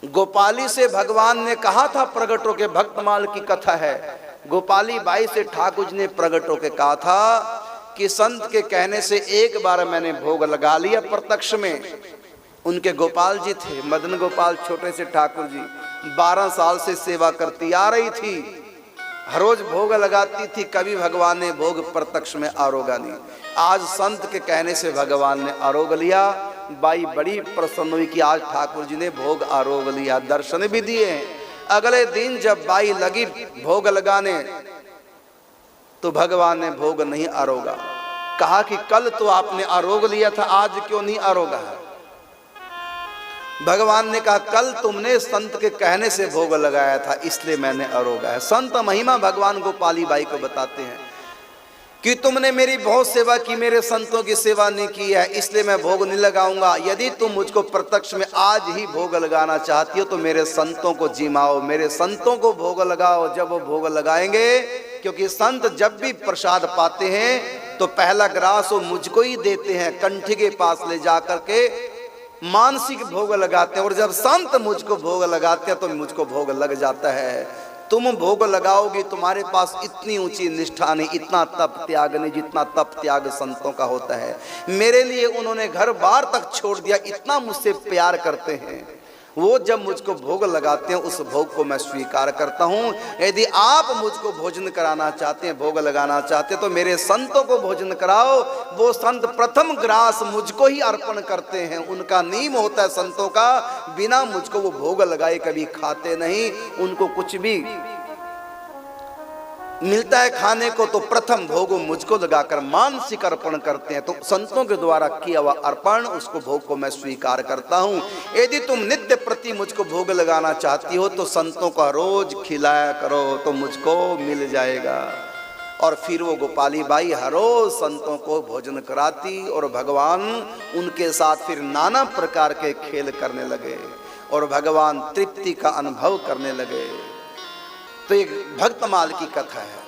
गोपाली से भगवान ने कहा था प्रगट होके, भक्तमाल की कथा है, गोपाली बाई से ठाकुर जी ने प्रगट होके कहा था कि संत के कहने से एक बार मैंने भोग लगा लिया प्रत्यक्ष में। उनके गोपाल जी थे, मदन गोपाल छोटे से ठाकुर जी, 12 साल से सेवा करती आ रही थी, हर रोज भोग लगाती थी, कभी भगवान ने भोग प्रत्यक्ष में आरोगा नहीं। आज संत के कहने से भगवान ने आरोग लिया। बाई बड़ी प्रसन्न हुई कि आज ठाकुर जी ने भोग आरोग लिया, दर्शन भी दिए। अगले दिन जब बाई लगी भोग लगाने तो भगवान ने भोग नहीं आरोगा। कहा कि कल तो आपने आरोग लिया था, आज क्यों नहीं आरोगा है? भगवान ने कहा कल तुमने संत के कहने से भोग लगाया था, इसलिए मैंने आरोगा है। संत महिमा भगवान गोपाली बाई को बताते हैं कि तुमने मेरी बहुत सेवा की, मेरे संतों की सेवा नहीं की है, इसलिए मैं भोग नहीं लगाऊंगा। यदि तुम मुझको प्रत्यक्ष में आज ही भोग लगाना चाहती हो तो मेरे संतों को जिमाओ, मेरे संतों को भोग लगाओ। जब वो भोग लगाएंगे, क्योंकि संत जब भी प्रसाद पाते हैं तो पहला ग्रास वो मुझको ही देते हैं, कंठी के पास ले जा करके मानसिक भोग लगाते हैं। और जब संत मुझको भोग लगाते हैं तो मुझको भोग लग जाता है। तुम भोग लगाओगी, तुम्हारे पास इतनी ऊंची निष्ठा नहीं, इतना तप त्याग नहीं जितना तप त्याग संतों का होता है। मेरे लिए उन्होंने घर बार तक छोड़ दिया, इतना मुझसे प्यार करते हैं। वो जब मुझको भोग लगाते हैं उस भोग को मैं स्वीकार करता हूँ। यदि आप मुझको भोजन कराना चाहते हैं, भोग लगाना चाहते हैं तो मेरे संतों को भोजन कराओ। वो संत प्रथम ग्रास मुझको ही अर्पण करते हैं, उनका नियम होता है संतों का, बिना मुझको वो भोग लगाए कभी खाते नहीं। उनको कुछ भी मिलता है खाने को तो प्रथम भोग मुझको लगाकर मानसिक अर्पण करते हैं। तो संतों के द्वारा किया हुआ अर्पण, उसको भोग को मैं स्वीकार करता हूँ। यदि तुम नित्य प्रति मुझको भोग लगाना चाहती हो तो संतों का रोज खिलाया करो तो मुझको मिल जाएगा। और फिर वो गोपाली बाई हर रोज संतों को भोजन कराती और भगवान उनके साथ फिर नाना प्रकार के खेल करने लगे और भगवान तृप्ति का अनुभव करने लगे। तो एक भक्तमाल की कथा है।